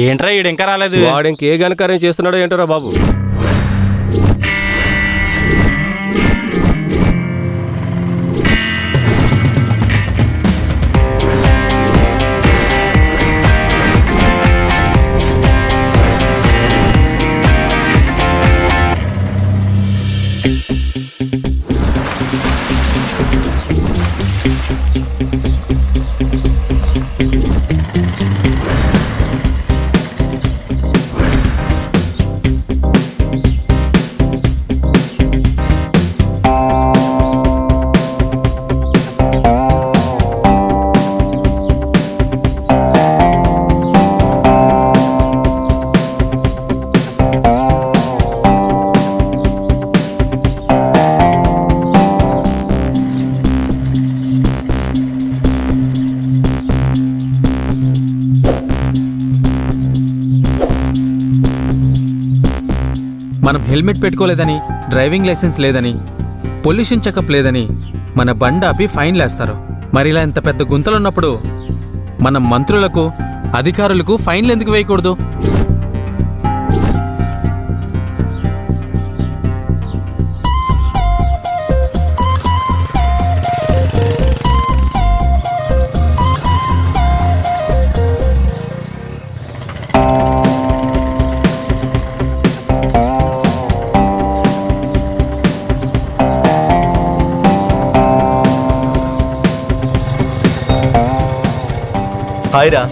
ఏంట్రా ఈడు ఇంకా రాలేదు? వాడు ఇంకే ఘనకార్యం చేస్తున్నాడో ఏంటోరా బాబు. మనం హెల్మెట్ పెట్టుకోలేదని, డ్రైవింగ్ లైసెన్స్ లేదని, పొల్యూషన్ చెకప్ లేదని మన బండి ఆపి ఫైన్లు వేస్తారు. మరి ఇలా ఇంత పెద్ద గుంతలున్నప్పుడు మనం మంత్రులకు, అధికారులకు ఫైన్లు ఎందుకు వేయకూడదు? హాయ్ రా.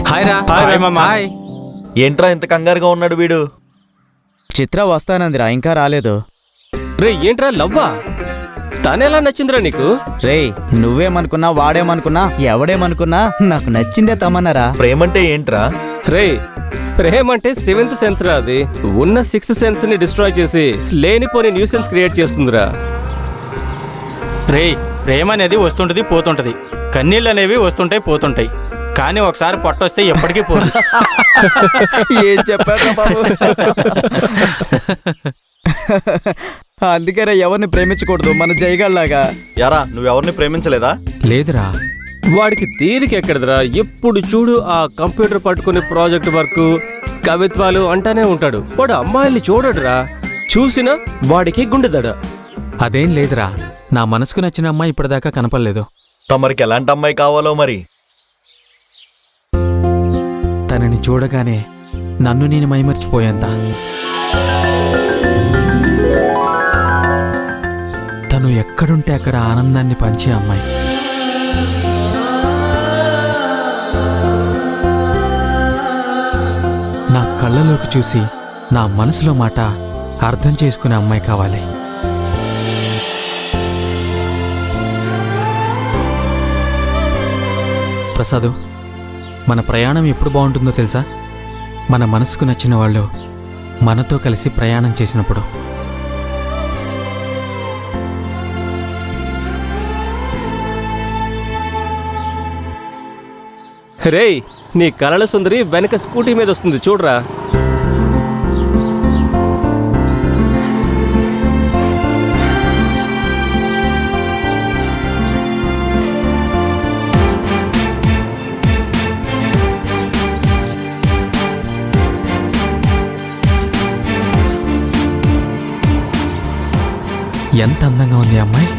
హాయ్ రా. హాయ్ మామ. హాయ్. ఏంట్రా ఇంత కంగారుగా ఉన్నాడు వీడు? చిత్ర వస్తానందిరా, ఇంకా రాలేదు. రే ఏంట్రా లవ్వా? తనెలా నచ్చిందిరా నీకు? రేయ్, నువ్వేమనుకున్నా వాడేమనుకున్నా ఎవడేమనుకున్నా నాకు నచ్చిందే తమన్నారా. ప్రేమంటే ఏంట్రా? రే ప్రేమ అంటే 7th సెన్స్ రా. అది ఉన్న 6th సెన్స్ ని డిస్ట్రాయ్ చేసి లేనిపోని న్యూసెన్స్ క్రియేట్ చేస్తుందిరా. రేయ్, ప్రేమ అనేది వస్తుంటది పోతుంటది, కన్నీళ్ళు అనేవి వస్తుంటాయి పోతుంటాయి, కానీ ఒకసారి పొట్టొస్తే ఎప్పటికీ పోదు. ఏం చెప్పారా బాబు? అందుకేరా ఎవరిని ప్రేమించకూడదు, మన జయగాళ్ళలాగా. యారా, నువ్వెవరిని ప్రేమించలేదా? లేదురా. వాడికి తీరిక ఎక్కడదిరా? ఎప్పుడు చూడు ఆ కంప్యూటర్ పట్టుకుని ప్రాజెక్ట్ వర్క్, కవిత్వాలు అంటానే ఉంటాడు. వాడు అమ్మాయిల్ని చూడడురా. చూసినా వాడికి గుండెదడ. అదేం లేదురా, నా మనసుకు నచ్చిన అమ్మాయి ఇప్పటిదాకా కనపడలేదు. తమరికి ఎలాంటి అమ్మాయి కావాలో మరి? తనని చూడగానే నన్ను నేను మైమర్చిపోయేంత, తను ఎక్కడుంటే అక్కడ ఆనందాన్ని పంచే అమ్మాయి. నా కళ్ళలోకి చూసి నా మనసులో మాట అర్థం చేసుకునే అమ్మాయి కావాలి. ప్రసాదు, మన ప్రయాణం ఎప్పుడు బాగుంటుందో తెలుసా? మన మనసుకు నచ్చిన వాళ్ళు మనతో కలిసి ప్రయాణం చేసినప్పుడు. రేయ్, నీ కలల సుందరి వెనక స్కూటీ మీద వస్తుంది చూడరా. ఎంత అందంగా ఉంది ఆ అమ్మాయి.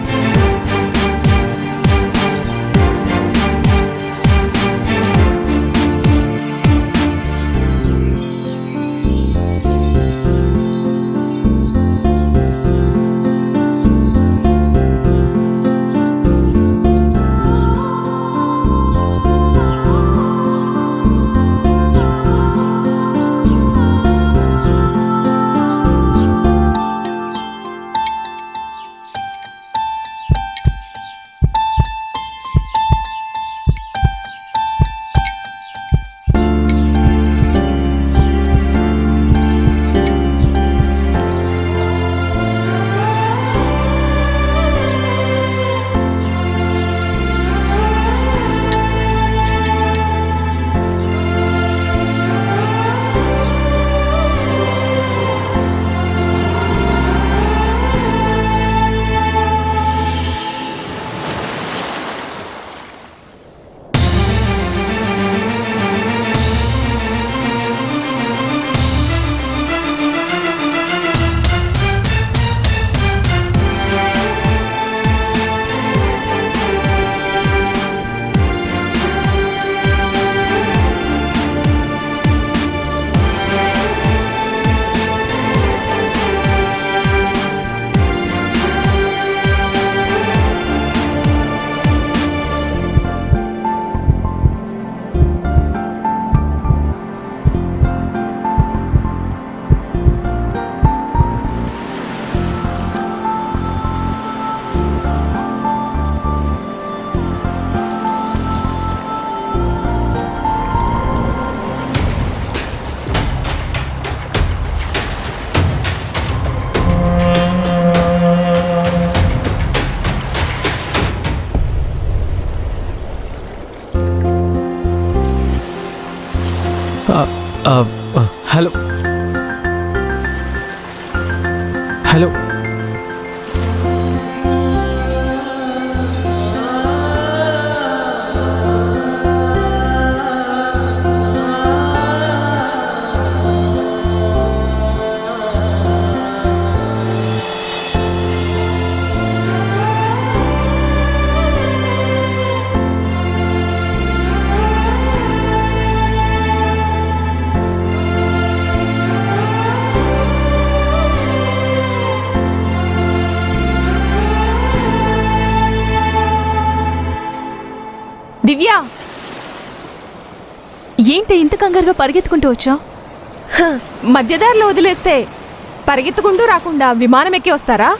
హలో హలో దివ్య, ఏంటి ఇంత కంగారుగా పరిగెత్తుకుంటూ వచ్చావు? మధ్యదారిలో వదిలేస్తే పరిగెత్తుకుంటూ రాకుండా విమానం ఎక్కి వస్తారా?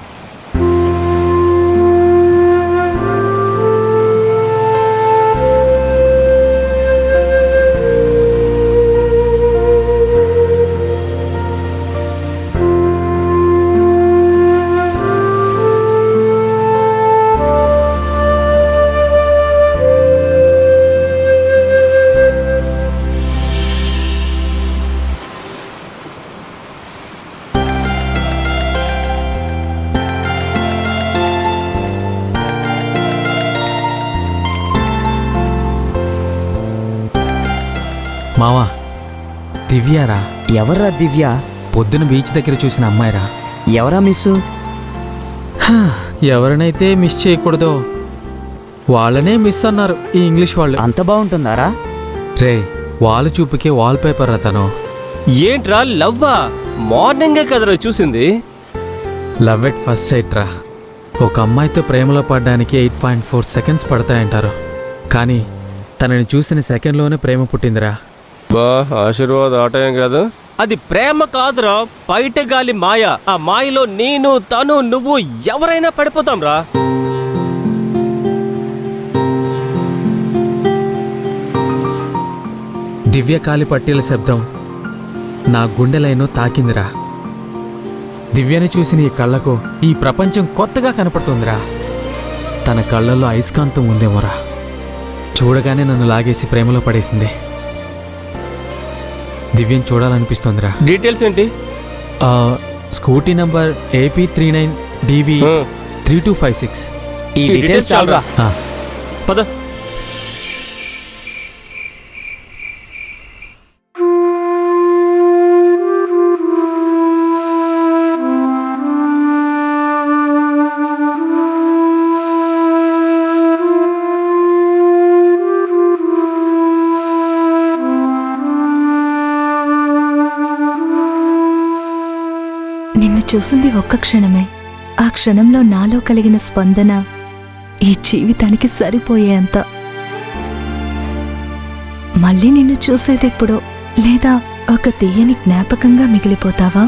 మావా, దివ్యారా? ఎవర్రా దివ్య? పొద్దున బీచ్ దగ్గర చూసిన అమ్మాయిరా. ఎవరా మిస్సు? ఎవరినైతే మిస్ చేయకూడదో వాళ్ళనే మిస్ అన్నారు ఈ ఇంగ్లీష్ వాళ్ళు. అంత బాగుంటుందారా? రే, వాళ్ళ చూపుకే వాల్ పేపర్ రా తను. ఏంట్రా లవ్వా? మార్నింగే కదరా చూసింది. లవ్ ఎట్ ఫస్ట్ సైట్ రా. ఒక అమ్మాయితో ప్రేమలో పడడానికి 8.4 సెకండ్స్ పడతాయంటారు, కానీ తనని చూసిన సెకండ్లోనే ప్రేమ పుట్టిందిరా. బా, ఆశీర్వాద్ ఆటయం కాదు. అది ప్రేమ కాదురా, బయట గాలి మాయ. ఆ మాయలో నేను, తను, నువ్వు ఎవరైనా పడిపోతాం రా. దివ్య కాలి పట్టీల శబ్దం నా గుండెలైనో తాకిందిరా. దివ్యని చూసిన ఈ కళ్ళకు ఈ ప్రపంచం కొత్తగా కనపడుతుందిరా. తన కళ్ళల్లో అయస్కాంతం ఉందేమోరా. చూడగానే నన్ను లాగేసి ప్రేమలో పడేసింది. దివ్యని చూడాలనిపిస్తోందిరా. డీటెయిల్స్ ఏంటి? Scooty number AP39DV 3256. ఈ డీటెయిల్స్ చాలురా. పద. నిన్ను చూసింది ఒక్క క్షణమే. ఆ క్షణంలో నాలో కలిగిన స్పందన ఈ జీవితానికి సరిపోయేంత. మళ్ళీ నిన్ను చూసేదెప్పుడో, లేదా ఒక తీయని జ్ఞాపకంగా మిగిలిపోతావా?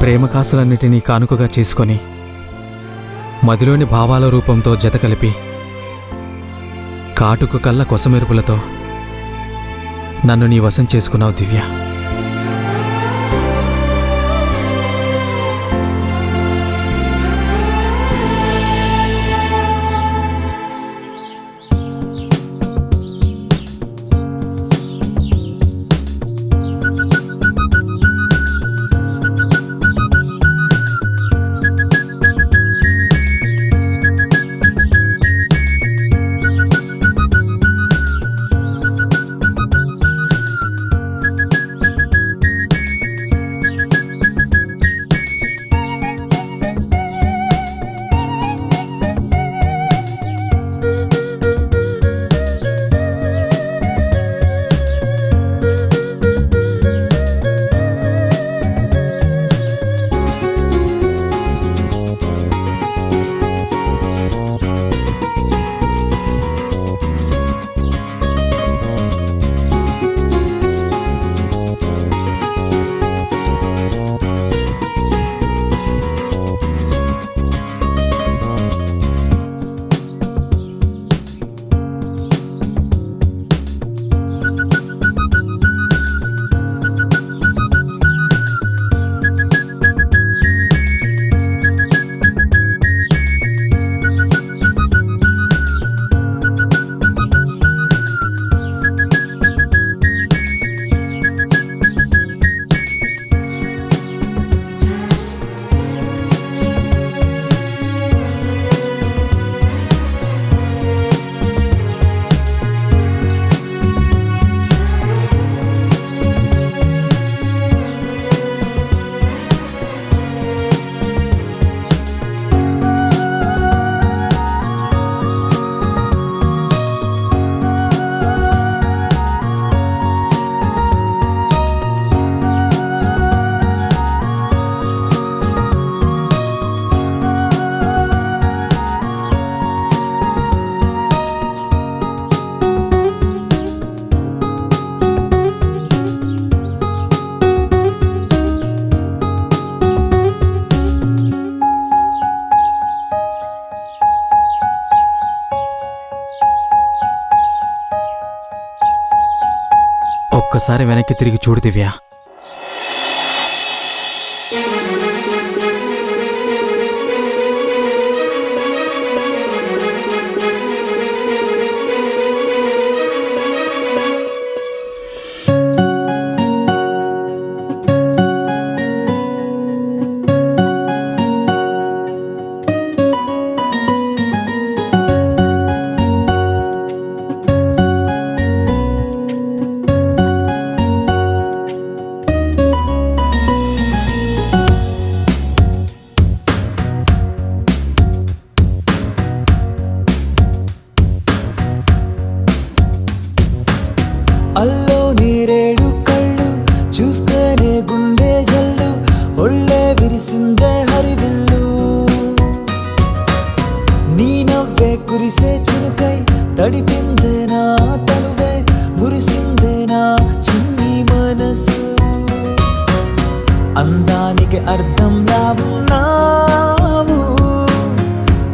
ప్రేమ కాసులన్నిటినీ కానుకగా చేసుకొని మదిలోని భావాల రూపంతో జత కలిపి కాటుకు కళ్ళ కొసమెరుపులతో నన్ను నీ వశం చేసుకున్నావు దివ్య. ఒక్కసారి వెనక్కి తిరిగి చూడు దివ్య. అల్లో నీరేడు కళ్ళు చూస్తేనే గుండె జల్లు ఒళ్ళే విరిసిందే హరివిల్లు నీ నవ్వే కురిసే చినుకై తడిపిందే నా తనువే మురిసిందే నా చిన్ని మనసు అందానికి అర్థంలా ఉన్నావు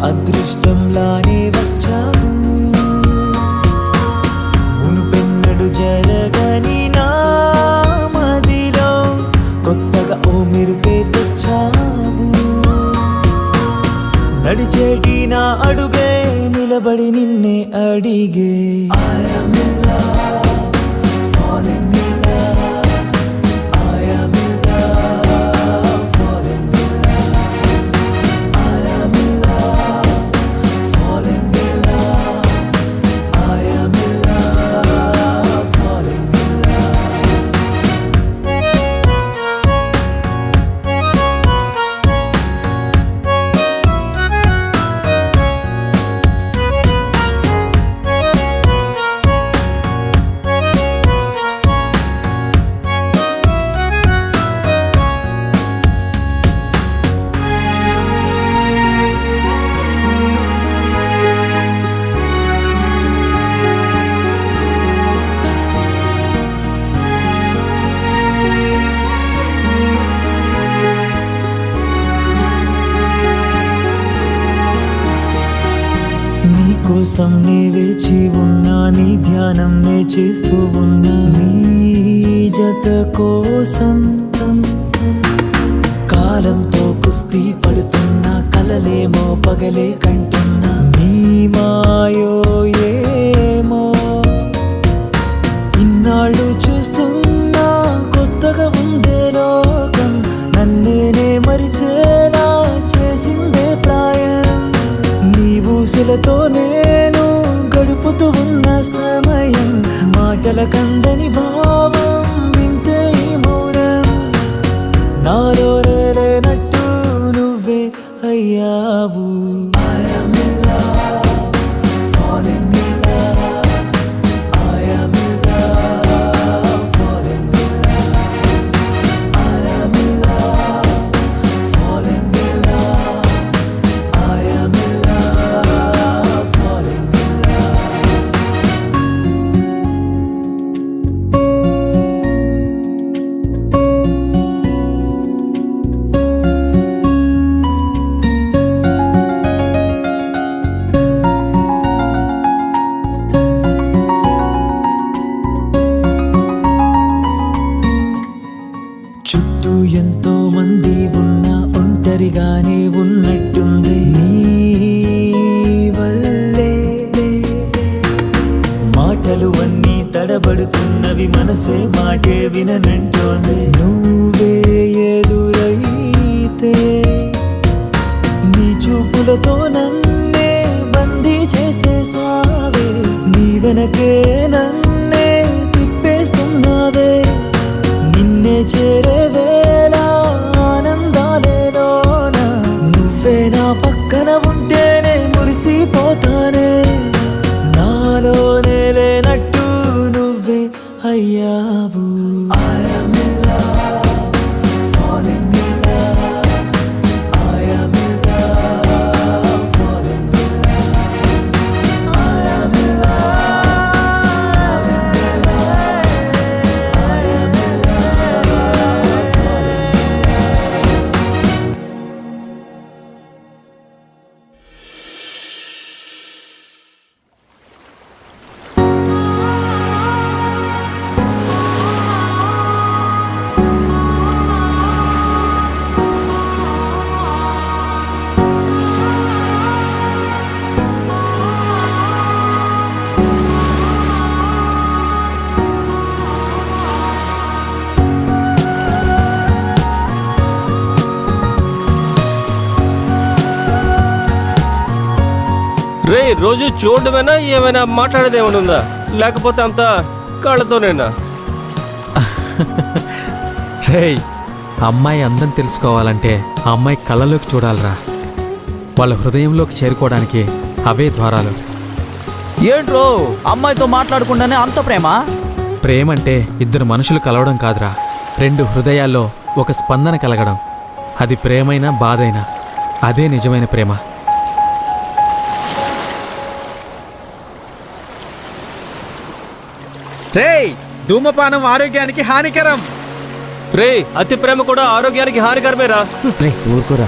అదృష్టంలానే వచ్చావు జరగని నా మదిలో కొత్తగా ఓ మెరుపే తెచ్చావు నడిచేటి నా అడుగే నిలబడి నిన్నే అడిగే I am in love, falling in love. I am in love, falling in love. I am in love, falling in love. I am in love, falling in love. నీకోసం నే వేచి ఉన్నా నీ ధ్యానం నే చేస్తూ ఉన్నా నీ జత కోసం కాలంతో కుస్తీ పడుతున్నా కలలేమో పగలే కంటున్నా నీ మాయో ఏమో ఇన్నాళ్ళు చూస్తున్నా కొత్తగా ఉందే లోకం నన్నేనే మరిచేలా చేసిందే ప్రాయం నీ ఊసులతో నేను గడుపుతూ ఉన్న సమయం మాటల కందని భావం వింతే ఈ మౌనం నాలో లేనట్టు నువ్వే అయ్యావు I am in love, falling in love. I am in love, falling in love. I am in love, falling in love. I am in love, falling in love. చుట్టూ ఎంతో మంది ఉన్నా ఒంటరిగానే ఉన్నట్టుంది నీ వల్లే మాటలు అన్నీ తడబడుతున్నవి మనసే మాటే విననంటోంది నువ్వే ఎదురైతే నీ చూపులతో నన్నే బందీ చేసేసావే నీ వెనకే నన్నే తిప్పేస్తున్నావే నిన్నే చేరే వేళ ఆనందాలేలోన నువ్వే నా పక్కన ఉంటేనే మురిసిపోతానే నాలోనే లేనట్టు నువ్వే అయ్యావు I am in love, falling in love. I am in love, falling in love. I am in love, రే రోజు చూడడమేనా ఏమైనా మాట్లాడేది ఏమైనా ఉందా, లేకపోతే అంతా కాళ్ళతోనేనా? రేయ్, అమ్మాయి అందం తెలుసుకోవాలంటే ఆ అమ్మాయి కళ్ళలోకి చూడాలిరా. వాళ్ళ హృదయంలోకి చేరుకోవడానికి అవే ద్వారాలు. ఏంట్రో అమ్మాయితో మాట్లాడకుండానే అంత ప్రేమ? ప్రేమంటే ఇద్దరు మనుషులు కలవడం కాదురా, రెండు హృదయాల్లో ఒక స్పందన కలగడం. అది ప్రేమైనా బాధైనా అదే నిజమైన ప్రేమ. రేయ్, ధూమపానం ఆరోగ్యానికి హానికరం. రే అతి ప్రేమ కూడా ఆరోగ్యానికి హానికరమేరా. రే ఊరుకోరా.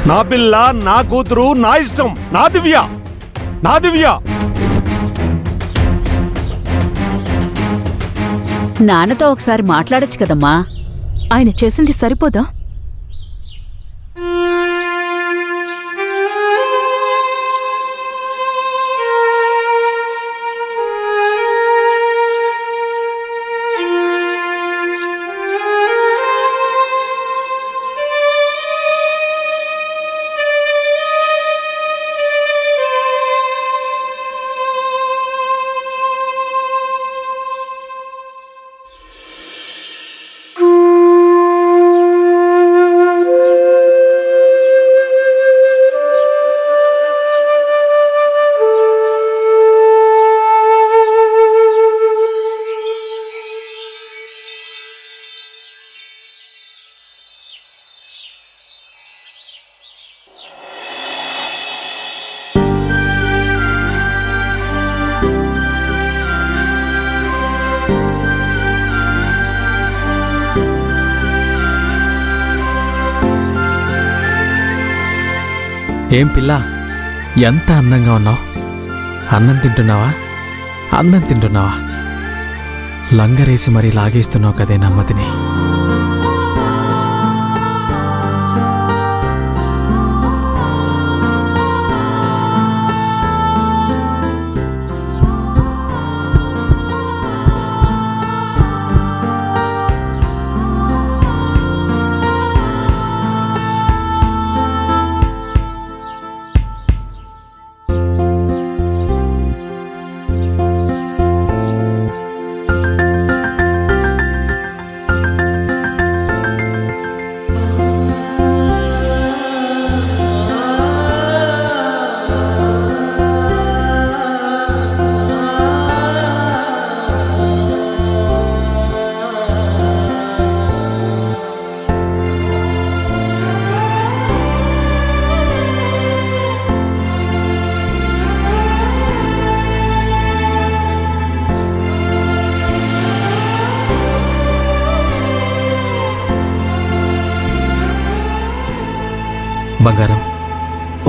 నా పిల్ల, నా కూతురు, నా ఇష్టం, నా దివ్య, నా దివ్య. నాన్నతో ఒకసారి మాట్లాడొచ్చు కదమ్మా. ఆయన చేసింది సరిపోదా? ఏం పిల్ల, ఎంత అందంగా ఉన్నావు. అన్నం తింటున్నావా? అన్నం తింటున్నావా? లంగరేసి మరీ లాగేస్తున్నావు కదే నమ్మతిని. బంగారం,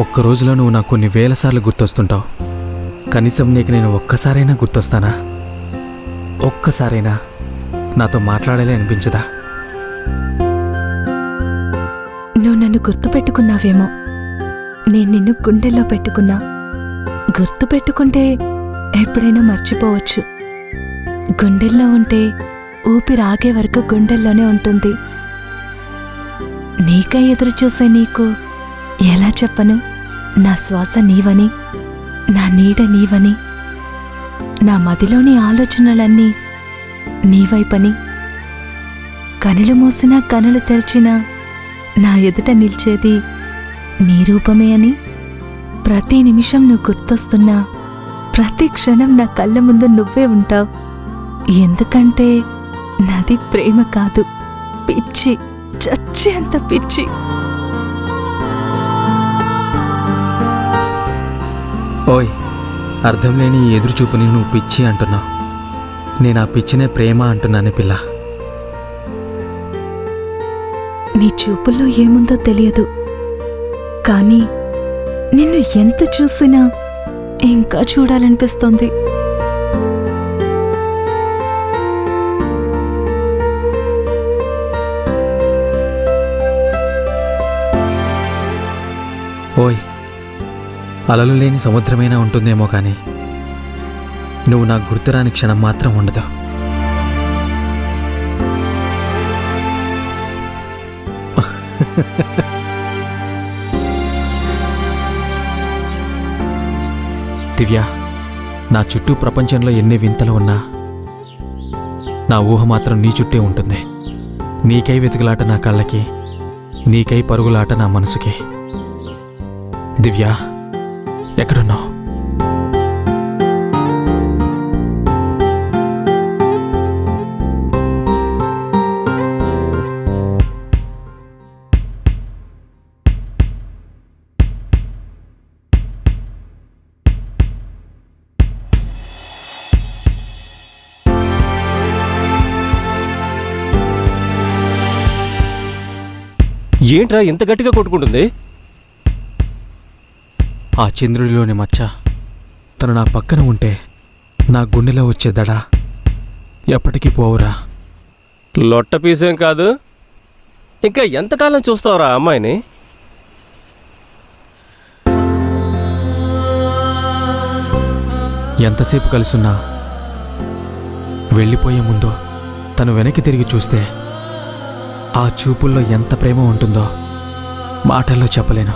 ఒక్క రోజులో నువ్వు నాకు కొన్ని వేల సార్లు గుర్తొస్తుంటావు. కనీసం నీకు నేను ఒక్కసారైనా గుర్తొస్తానా? ఒక్కసారైనా నాతో మాట్లాడాలి అనిపించదా? నువ్వు నన్ను గుర్తుపెట్టుకున్నావేమో, నేను నిన్ను గుండెల్లో పెట్టుకున్నా. గుర్తు పెట్టుకుంటే ఎప్పుడైనా మర్చిపోవచ్చు. గుండెల్లో ఉంటే ఊపిరాగే వరకు గుండెల్లోనే ఉంటుంది. నీకై ఎదురు చూసే నీకు ఎలా చెప్పను? నా శ్వాస నీవని, నా నీడ నీవని, నా మదిలోని ఆలోచనలన్నీ నీవైపని. కనులు మూసినా కనులు తెరిచినా నా ఎదుట నిల్చేది నీ రూపమే అని. ప్రతి నిమిషం నువ్వు గుర్తొస్తున్నా, ప్రతి క్షణం నా కళ్ళ ముందు నువ్వే ఉంటావు. ఎందుకంటే నాది ప్రేమ కాదు, పిచ్చి, చచ్చేంత పిచ్చి. ఓయ్, అర్థం లేని ఈ ఎదురుచూపుని నువ్వు పిచ్చి అంటున్నావు. నేను ఆ పిచ్చినే ప్రేమ అంటున్నానే పిల్ల. నీ చూపుల్లో ఏముందో తెలియదు, కానీ నిన్ను ఎంత చూసినా ఇంకా చూడాలనిపిస్తోంది. అలలు లేని సముద్రమైనా ఉంటుందేమో కానీ నువ్వు నాకు గుర్తురాని క్షణం మాత్రం ఉండదు. దివ్య, నా చుట్టూ ప్రపంచంలో ఎన్ని వింతలు ఉన్నా నా ఊహ మాత్రం నీ చుట్టే ఉంటుంది. నీకై వెతుకులాట నా కళ్ళకి, నీకై పరుగులాట నా మనసుకి. దివ్య, ఎక్కడున్నావు? ఏంట్రా ఇంత గట్టిగా కొట్టుకుంటుంది? ఆ చంద్రుడిలోని మచ్చ తను నా పక్కన ఉంటే నా గుండెలో వచ్చే దడ ఎప్పటికీ పోవురా. లొట్ట పీసేం కాదు. ఇంకా ఎంతకాలం చూస్తావురా అమ్మాయిని? ఎంతసేపు కలుసున్నా వెళ్ళిపోయే ముందు తను వెనక్కి తిరిగి చూస్తే ఆ చూపుల్లో ఎంత ప్రేమ ఉంటుందో మాటల్లో చెప్పలేను.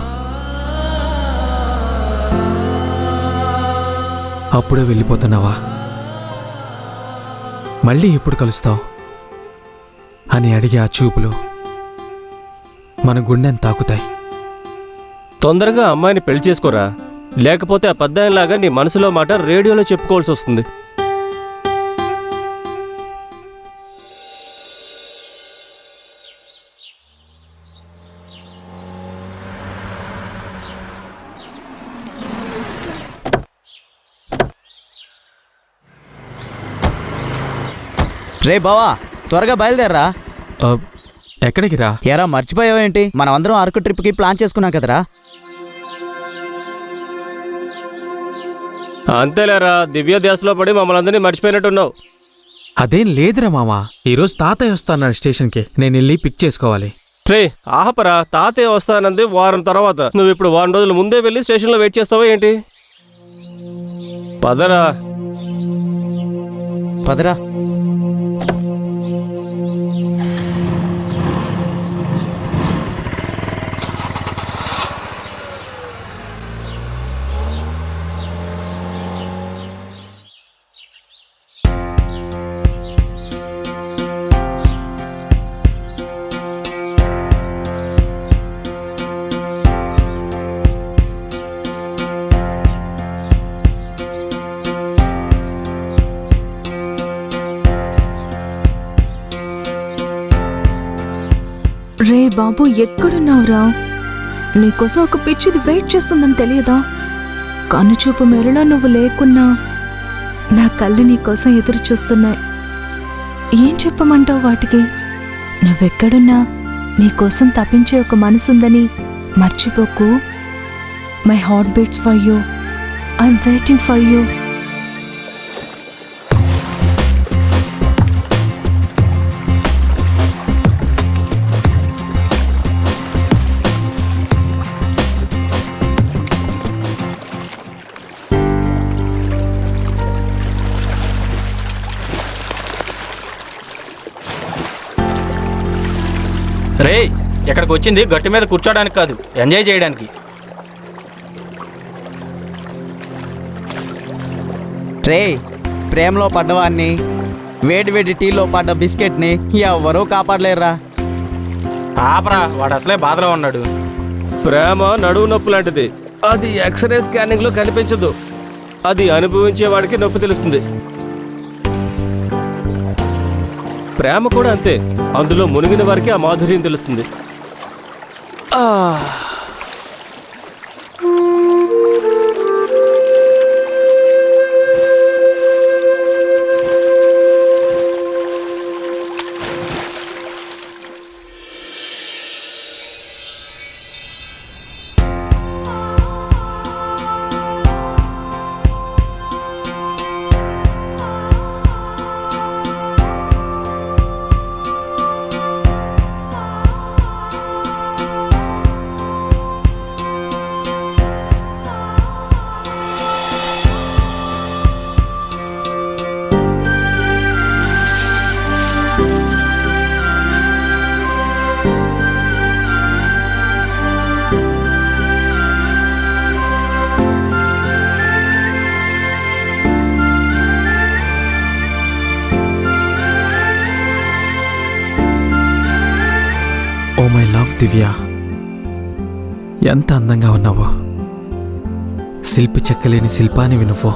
అప్పుడే వెళ్ళిపోతున్నావా? మళ్ళీ ఎప్పుడు కలుస్తావు అని అడిగే ఆ చూపులు మన గుండెని తాకుతాయి. తొందరగా అమ్మాయిని పెళ్లి చేసుకోరా, లేకపోతే ఆ పద్దాయంలాగా నీ మనసులో మాట రేడియోలో చెప్పుకోవాల్సి వస్తుంది. రే బావా, త్వరగా బయలుదేరరా. ఎక్కడికి రా? ఎరా మర్చిపోయావేంటి? మనం అందరం అరకు ట్రిప్కి ప్లాన్ చేసుకున్నాం కదరా. అంతేలేరా, దివ్య ధ్యాసలో పడి మమ్మల్ని అందరినీ మర్చిపోయినట్టున్నావు. అదేం లేదురా మామా, ఈరోజు తాతయ్య వస్తాన్నాడు స్టేషన్కి, నేను వెళ్ళి పిక్ చేసుకోవాలి. రే ఆహపరా, తాతయ్య వస్తానంది వారం తర్వాత. నువ్వు ఇప్పుడు వారం రోజుల ముందే వెళ్ళి స్టేషన్లో వెయిట్ చేస్తావా ఏంటి? పదరా. పదరా. రే బాబు, ఎక్కడున్నావురా? నీకోసం ఒక పిచ్చిది వెయిట్ చేస్తుందని తెలియదా? కనుచూపు మేరలో నువ్వు లేకున్నా నా కళ్ళు నీకోసం ఎదురు చూస్తున్నాయి. ఏం చెప్పమంటావు వాటికి? నువ్వెక్కడున్నా నీకోసం తప్పించే ఒక మనసుందని మర్చిపోకు. My heart beats for you. I'm waiting for you. రే, ఎక్కడికి వచ్చింది గట్టు మీద కూర్చోడానికి కాదు, ఎంజాయ్ చేయడానికి. రే, ప్రేమలో పడ్డవాన్ని, వేడి వేడి టీలో పడ్డ బిస్కెట్ని ఎవరూ కాపాడలేరురా. ఆపరా, వాడు అసలే బాధలో ఉన్నాడు. ప్రేమ నడువు నొప్పి లాంటిది. అది ఎక్స్రే స్కానింగ్ లో కనిపించదు. అది అనుభవించే వాడికి నొప్పి తెలుస్తుంది. ప్రేమ కూడా అంతే, అందులో మునిగిన వారికి ఆ మాధుర్యం తెలుస్తుంది. ఓ మై లవ్ దివ్య, ఎంత అందంగా ఉన్నావో. శిల్పి చెక్కలేని శిల్పానివి నువ్వు,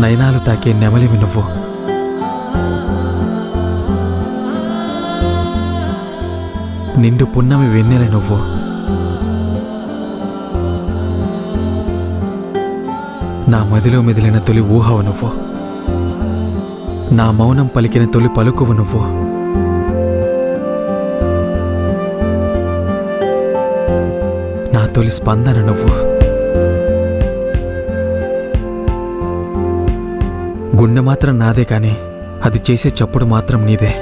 నయనాలు తాకే నెమలివి నువ్వు. నిండు పున్నమి వెన్నెల నువ్వు. నా మదిలో మెదిలిన తొలి ఊహవు నువ్వు. నా మౌనం పలికిన తొలి పలుకువు నువ్వు. నా తొలి స్పందన నువ్వు. గుండె మాత్రం నాదే కానీ అది చేసే చప్పుడు మాత్రం నీదే.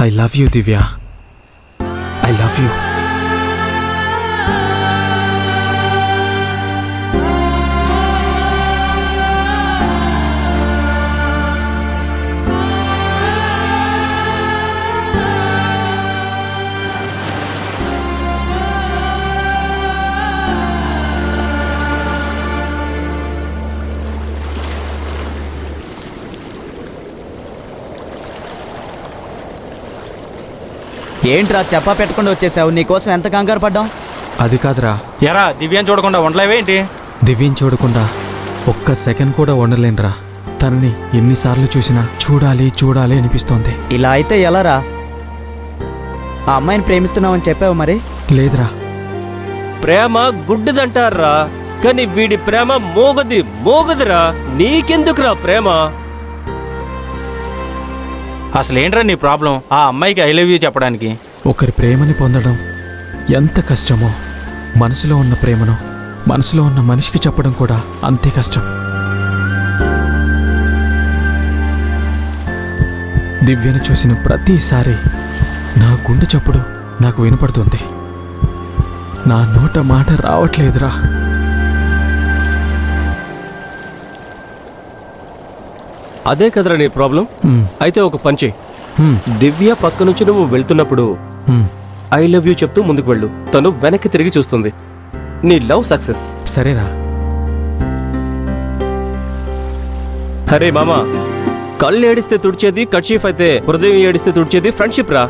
I love you Divya, I love you. ఏంట్రా చెప్పా పెట్టకుండా వచ్చేసావు? నీకోసం ఎంత కంగారు పడ్డాం. అది కాదురా, ఎరా దివ్యాన్ని చూడకుండా ఉండలేవేంటి? దివ్యం చూడకుండా ఒక్క సెకండ్ కూడా ఉండలేనురా. తనని ఎన్నిసార్లు చూసినా చూడాలి చూడాలి అనిపిస్తోంది. ఇలా అయితే ఎలారా? ఆ అమ్మాయిని ప్రేమిస్తున్నావని చెప్పావు మరి? లేదురా, ప్రేమ గుడ్డిదంటారా, కానీ వీడి ప్రేమ మోగదురా. నీకెందుకురా ప్రేమ? అసలేంట్రా నీ ప్రాబ్లం? ఆ అమ్మాయికి ఐ లవ్ యూ చెప్పడానికి. ఒకరి ప్రేమని పొందడం ఎంత కష్టమో, మనసులో ఉన్న ప్రేమను మనసులో ఉన్న మనిషికి చెప్పడం కూడా అంతే కష్టం. దివ్యను చూసిన ప్రతిసారి నా గుండె చప్పుడు నాకు వినపడుతుంది. నా నోట మాట రావట్లేదురా. అదే కదరా నీ ప్రాబ్లం. హ్మ్, అయితే ఒక పంచి, హ్మ్, దివ్య పక్క నుంచి నువ్వు వెళ్తున్నప్పుడు హ్మ్. ఐ లవ్ యూ చెప్తూ ముందుకు వెళ్ళు. తను వెనక్కి తిరిగి చూస్తుంది. నీ లవ్ సక్సెస్. సరేరా. అరే మామా, కళ్ళు ఏడిస్తే తుడిచేది కర్చీఫ్ అయితే హృదయం ఏడిస్తే తుడిచేది ఫ్రెండ్షిప్ రా.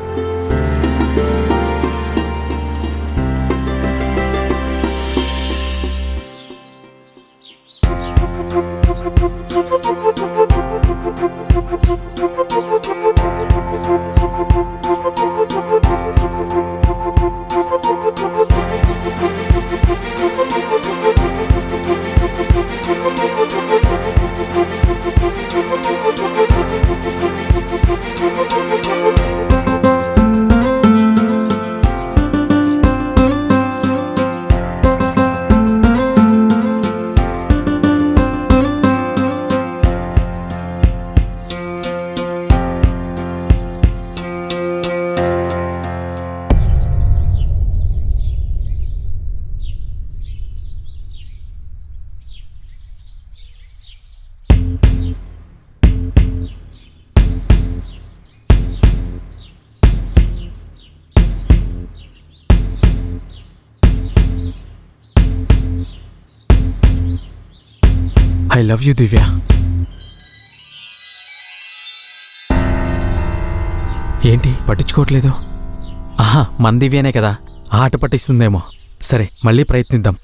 ఐ లవ్ యూ దివ్య. ఏంటి పట్టించుకోవట్లేదు? ఆహా, మన దివ్యనే కదా, ఆట పట్టిస్తుందేమో. సరే, మళ్ళీ ప్రయత్నిద్దాం.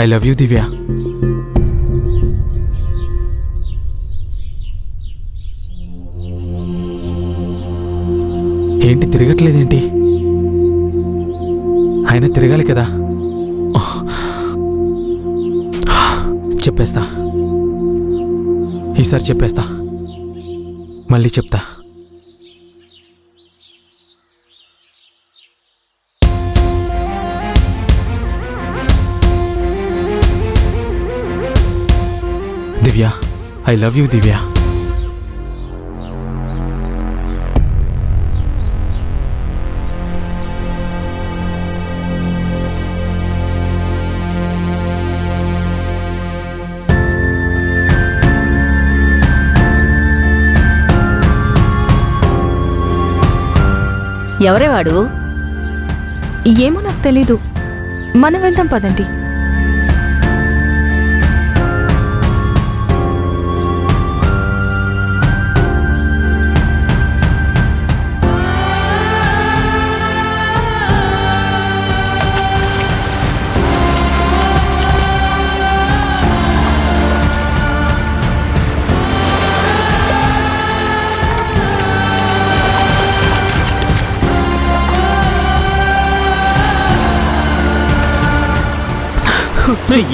ఐ లవ్ యూ దివ్య. ఏంటి తిరగట్లేదేంటి? ఆయన తిరగాలి కదా. చెప్పేస్తా, ఈసారి చెప్పేస్తా, మళ్ళీ చెప్తా. దివ్య, ఐ లవ్ యూ దివ్య. ఎవరే వాడు? ఏమో నాకు తెలీదు. మనం వెళ్దాం పదండి.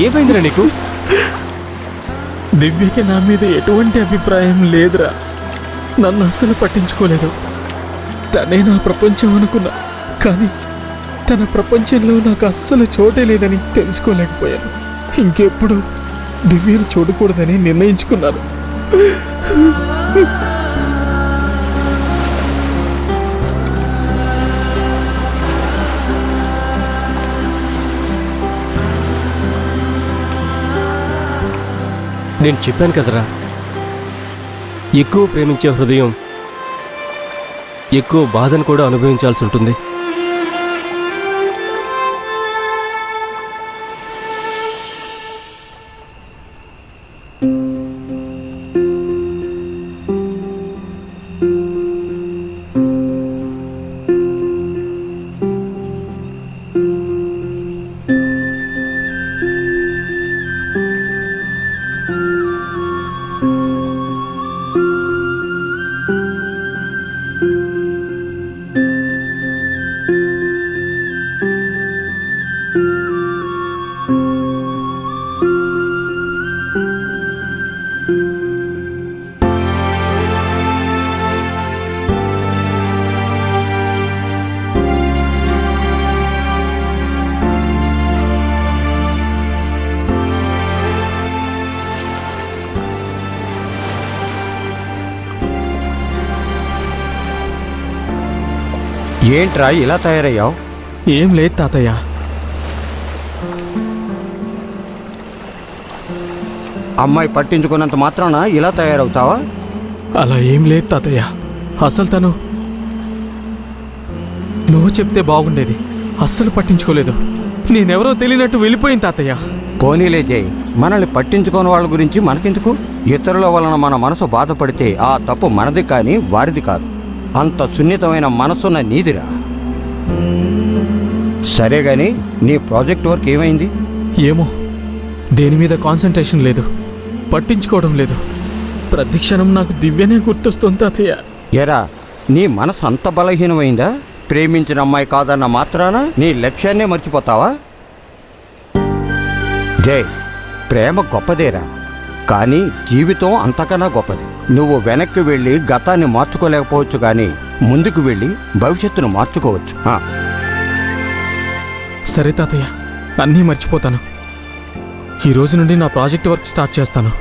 ఏమైందిరా నీకు? దివ్యకి నా మీద ఎటువంటి అభిప్రాయం లేదురా. నన్ను అస్సలు పట్టించుకోలేదు. తనే నా ప్రపంచం అనుకున్నా, కానీ తన ప్రపంచంలో నాకు అస్సలు చోటే లేదని తెలుసుకోలేకపోయాను. ఇంకెప్పుడు దివ్యను చూడకూడదని నిర్ణయించుకున్నాను. నేను చెప్పాను కదరా, ఎక్కువ ప్రేమించే హృదయం ఎక్కువ బాధను కూడా అనుభవించాల్సి ఉంటుంది. ఏంట్రా ఇలా తయారయ్యావు? ఏం లేదు తాతయ్య. అమ్మాయి పట్టించుకున్నంత మాత్రాన ఇలా తయారవుతావా? అలా ఏం లేదు తాతయ్య. అసలు తను నువ్వు చెప్తే బాగుండేది. అస్సలు పట్టించుకోలేదు. నేనెవరో తెలియనట్టు వెళ్ళిపోయింది తాతయ్య. పోనీలే జై, మనల్ని పట్టించుకోని వాళ్ళ గురించి మనకెందుకు? ఇతరుల వలన మన మనసు బాధపడితే ఆ తప్పు మనది కానీ వారిది కాదు. అంత సున్నితమైన మనసున్న నీదిరా. సరే గాని నీ ప్రాజెక్ట్ వర్క్ ఏమైంది? ఏమో, దేని మీద కాన్సంట్రేషన్ లేదు, పట్టించుకోవడం లేదు. ప్రతి క్షణం నాకు దివ్యనే గుర్తొస్తుంది తాతయ్య. ఎరా, నీ మనసు అంత బలహీనమైందా? ప్రేమించిన అమ్మాయి కాదన్న మాత్రాన నీ లక్ష్యాన్నే మర్చిపోతావా? జై, ప్రేమ గొప్పదేరా, కానీ జీవితం అంతకన్నా గొప్పది. నువ్వు వెనక్కి వెళ్ళి గతాన్ని మార్చుకోలేకపోవచ్చు, కానీ ముందుకు వెళ్ళి భవిష్యత్తును మార్చుకోవచ్చు. సరే తాతయ్య, అన్నీ మర్చిపోతాను. ఈ రోజు నుండి నా ప్రాజెక్ట్ వర్క్ స్టార్ట్ చేస్తాను.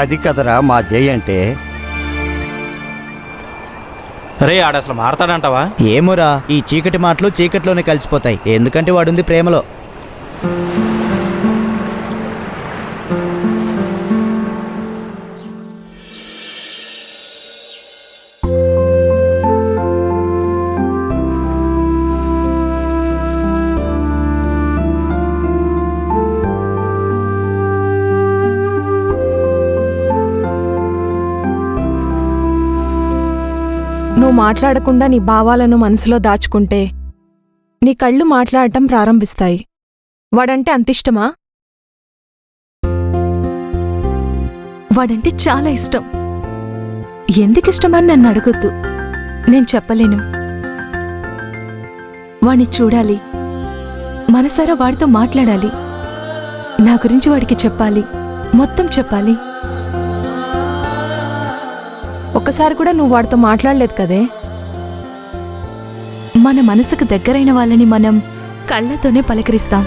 అది కదరా మా జై అంటే. రే, ఆడసలు మారతాడంటావా? ఏమోరా, ఈ చీకటి మాటలు చీకట్లోనే కలిసిపోతాయి. ఎందుకంటే వాడుంది ప్రేమలో. నువ్వు మాట్లాడకుండా నీ భావాలను మనసులో దాచుకుంటే నీ కళ్ళు మాట్లాడటం ప్రారంభిస్తాయి. వాడంటే అంతిష్టమా? వాడంటే చాలా ఇష్టం. ఎందుకిష్టమని నన్ను అడగొద్దు, నేను చెప్పలేను. వాణ్ణి చూడాలి, మనసారా వాడితో మాట్లాడాలి, నా గురించి వాడికి చెప్పాలి, మొత్తం చెప్పాలి. ఒక్కసారి కూడా నువ్వు వాడితో మాట్లాడలేదు కదే. మన మనసుకు దగ్గరైన వాళ్ళని మనం కళ్ళతోనే పలకరిస్తాం.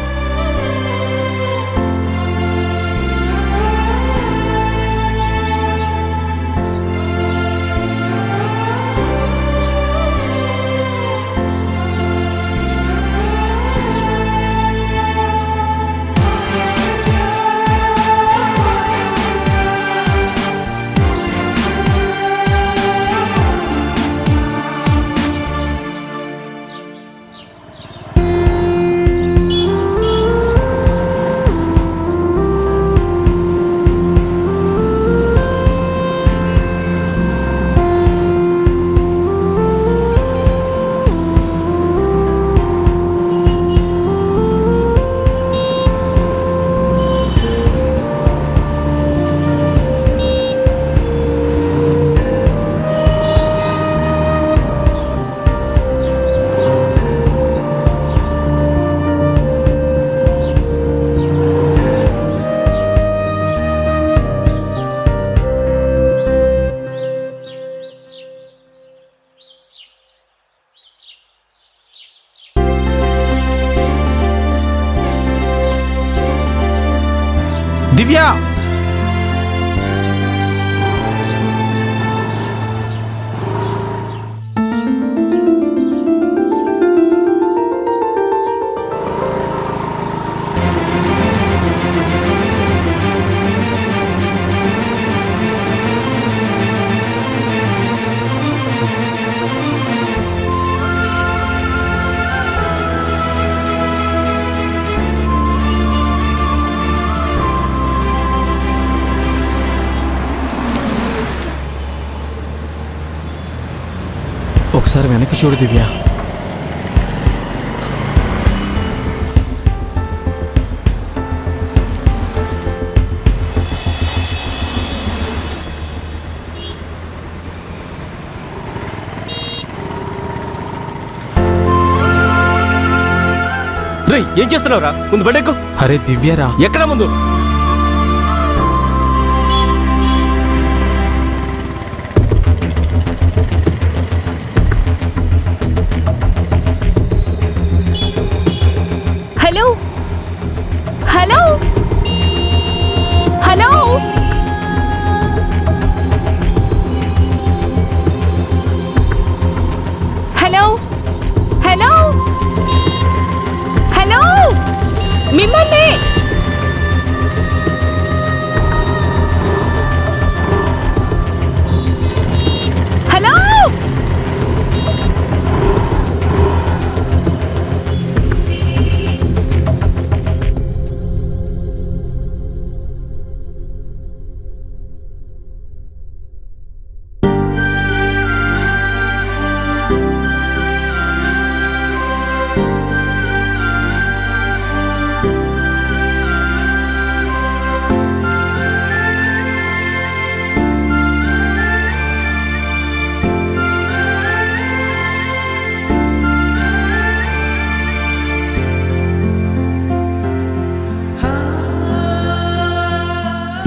దివ్య, ఒకసారి వెనక్కి చూడు దివ్య. రేయ్, ఏం చేస్తున్నావురా? ముందు బండెక్కు. అరే దివ్యరా. ఎక్కడ ముందు? Hello hello hello hello hello hello మిమ్మల్ని హలో.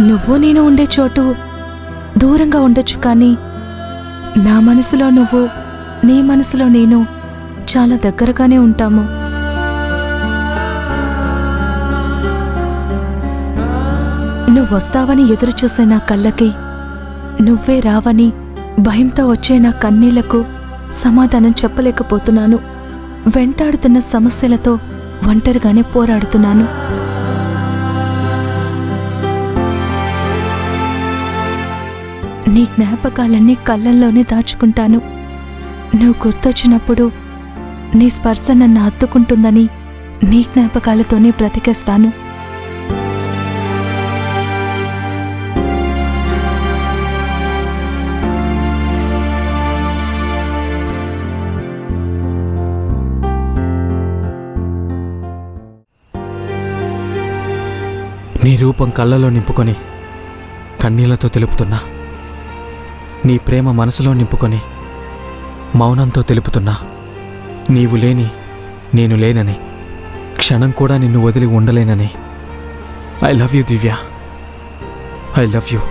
నువ్వు నేను ఉండే చోటు దూరంగా ఉండొచ్చు, కానీ నా మనసులో నువ్వు, నీ మనసులో నేను చాలా దగ్గరగానే ఉంటాము. నువ్వొస్తావని ఎదురుచూసే నా కళ్ళకి, నువ్వే రావని భయంతో వచ్చే నా కన్నీళ్లకు సమాధానం చెప్పలేకపోతున్నాను. వెంటాడుతున్న సమస్యలతో ఒంటరిగానే పోరాడుతున్నాను. నీ జ్ఞాపకాలన్నీ కళ్ళల్లోనే దాచుకుంటాను. నువ్వు గుర్తొచ్చినప్పుడు నీ స్పర్శ నన్ను హత్తుకుంటుందని నీ జ్ఞాపకాలతోనే బ్రతికేస్తాను. నీ రూపం కళ్ళలో నింపుకొని కన్నీళ్లతో తెలుపుతున్నా, నీ ప్రేమ మనసులో నింపుకొని మౌనంతో తెలుపుతున్నా. నీవు లేని నేను లేనని, క్షణం కూడా నిన్ను వదిలి ఉండలేనని. I love you Divya, I love you.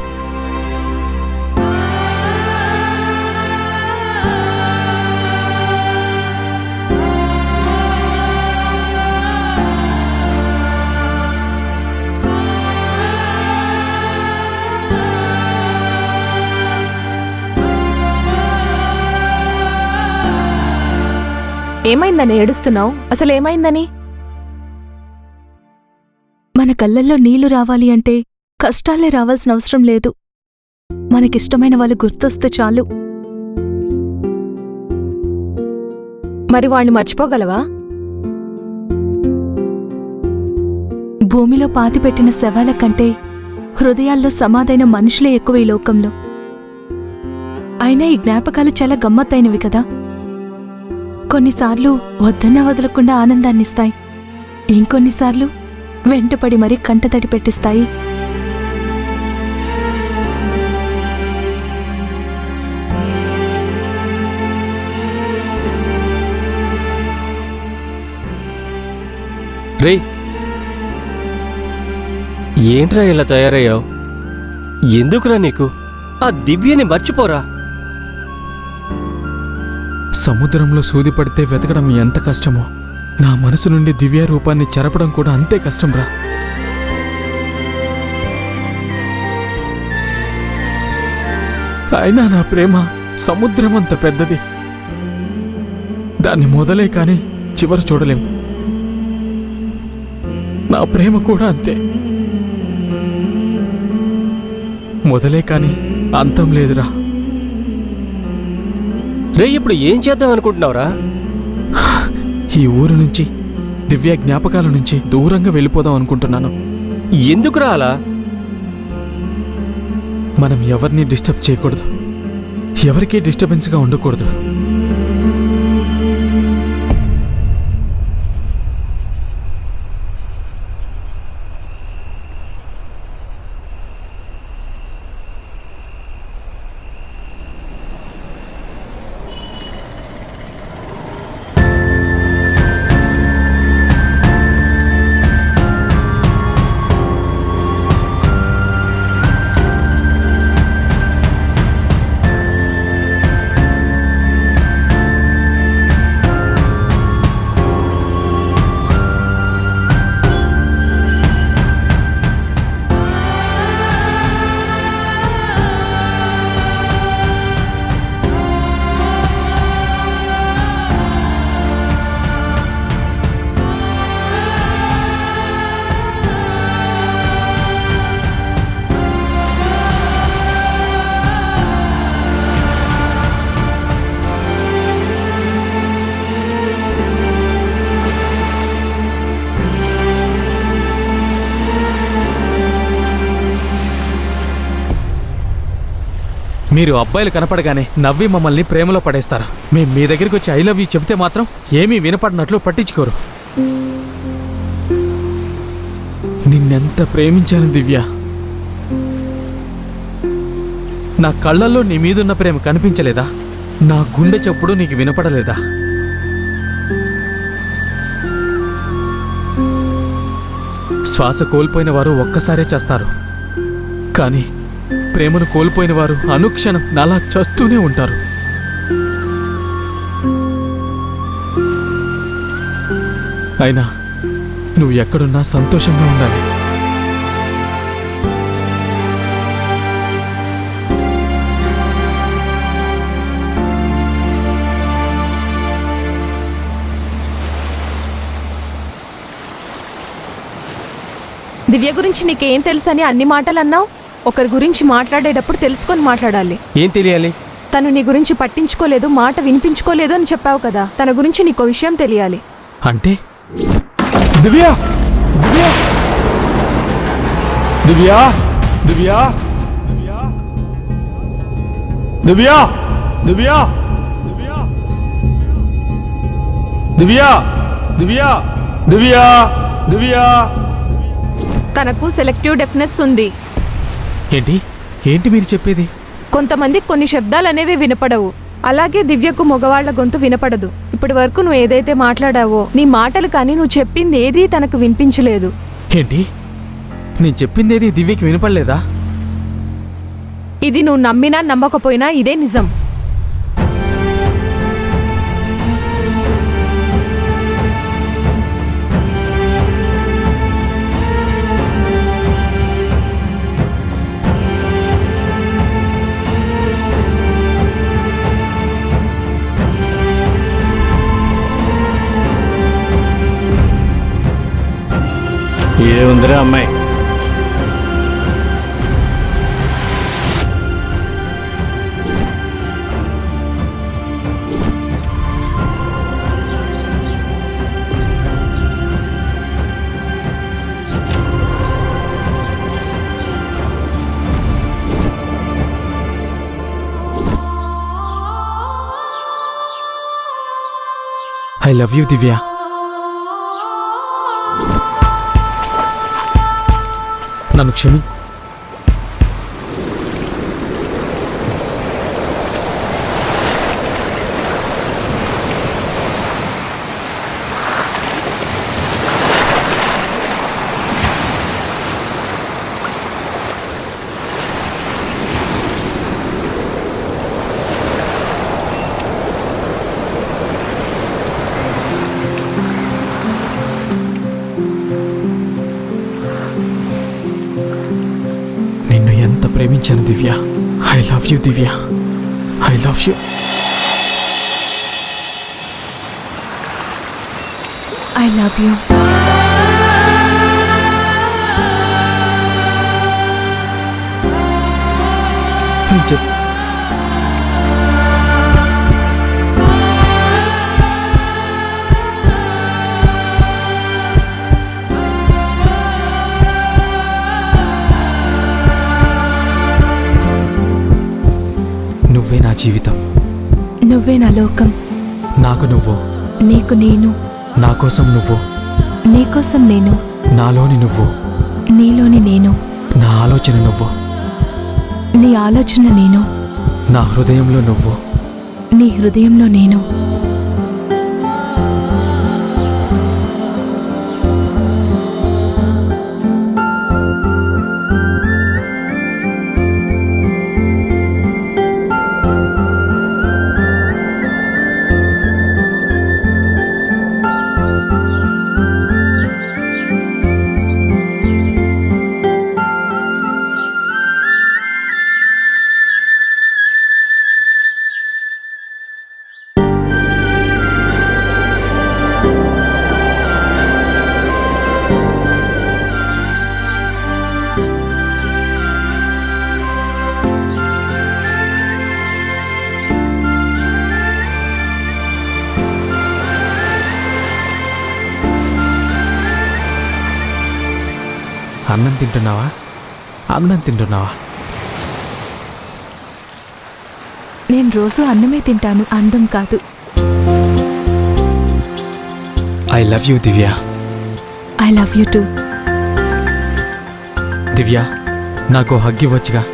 ఏమైందని ఏడుస్తున్నావు? అసలు ఏమైందని? మన కళ్ళల్లో నీళ్లు రావాలి అంటే కష్టాలే రావాల్సిన అవసరం లేదు. మనకిష్టమైన వాళ్ళు గుర్తొస్తే చాలు. మరి వాణ్ణి మర్చిపోగలవా? భూమిలో పాతిపెట్టిన శవాల కంటే హృదయాల్లో సమాధైన మనుషులే ఎక్కువ ఈ లోకంలో. అయినా ఈ జ్ఞాపకాలు చాలా గమ్మత్తైనవి కదా. కొన్నిసార్లు వద్దన్నా వదలకుండా ఆనందాన్నిస్తాయి, ఇంకొన్నిసార్లు వెంటపడి మరీ కంటతడి పెట్టిస్తాయి. రే, ఏంట్రా ఇలా తయారయ్యావు? ఎందుకురా నీకు? ఆ దివ్యని మర్చిపోరా. సముద్రంలో సూది పడితే వెతకడం ఎంత కష్టమో, నా మనసు నుండి దివ్య రూపాన్ని చెరపడం కూడా అంతే కష్టంరా. అయినా నా ప్రేమ సముద్రం అంత పెద్దది. దాన్ని మొదలే కాని చివర చూడలేం. నా ప్రేమ కూడా అంతే, మొదలే కాని అంతం లేదురా. రే, ఇప్పుడు ఏం చేద్దాం అనుకుంటున్నావురా? ఈ ఊరు నుంచి, దివ్య జ్ఞాపకాల నుంచి దూరంగా వెళ్ళిపోదాం అనుకుంటున్నాను. ఎందుకురా అలా? మనం ఎవరిని డిస్టర్బ్ చేయకూడదు, ఎవరికీ డిస్టర్బెన్స్గా ఉండకూడదు. మీరు అబ్బాయిలు కనపడగానే నవ్వి మమ్మల్ని ప్రేమలో పడేస్తారు. మేము మీ దగ్గరికి వచ్చి ఐ లవ్ యూ చెబితే మాత్రం ఏమీ వినపడినట్లు పట్టించుకోరు. నిన్నెంత ప్రేమించాను దివ్య. నా కళ్ళల్లో నీ మీదున్న ప్రేమ కనిపించలేదా? నా గుండె చప్పుడు నీకు వినపడలేదా? శ్వాస కోల్పోయిన వారు ఒక్కసారే చేస్తారు, కానీ ప్రేమను కోల్పోయిన వారు అనుక్షణం నాలా చస్తూనే ఉంటారు. అయినా నువ్వు ఎక్కడున్నా సంతోషంగా ఉండాలి. దివ్య గురించి నీకేం తెలుసని అన్ని మాటలు అన్నావు? ఒకరి గురించి మాట్లాడేటప్పుడు తెలుసుకొని మాట్లాడాలి. ఏం తెలియాలి? తను నీ గురించి పట్టించుకోలేదు, మాట వినిపించుకోలేదు అని చెప్పావు కదా. తన గురించి నీకో విషయం తెలియాలి. అంటే దివ్య, దివ్య, దివ్య, దివ్య, దివ్య, దివ్య, దివ్య, దివ్య, దివ్య, దివ్య. తనకు సెలెక్టివ్ డెఫ్నెస్ ఉంది. ఏంటి ఏంటి మీరు చెప్పేది? కొంతమంది కొన్ని శబ్దాలు అనేవి వినపడవు, అలాగే దివ్యకు మగవాళ్ల గొంతు వినపడదు. ఇప్పటి వరకు నువ్వు ఏదైతే మాట్లాడావో నీ మాటలు కానీ నువ్వు చెప్పింది ఏదీ తనకు వినిపించలేదు. ఏంటి నేను చెప్పిందేది దివ్యకి వినపడలేదా? ఇది నువ్వు నమ్మినా నమ్మకపోయినా ఇదే నిజం. ఏముందిరా అమ్మాయి, ఐ లవ్ యూ దివ్య. నన్ను క్షమి. నిన్ను ఎంత ప్రేమించాను Divya. I love you Divya. I love you. I love you. నువ్వే నా జీవితం. నువ్వే నా లోకం. నాకు నువ్వు. నీకు నేను. నా కోసం నువ్వు. నీకోసం నేను. నాలోని నువ్వు. నీలోని నేను. నా ఆలోచన నువ్వు. నీ ఆలోచన నేను. నా హృదయంలో నువ్వు. నీ హృదయంలో నేను. అన్నం తింటున్నావా? అన్నం తింటున్నావా? నేను రోజు అన్నమే తింటాను, అందం కాదు. I love you Divya. I love you too. దివ్య, నాకు హగ్ ఇవ్వచ్చుగా.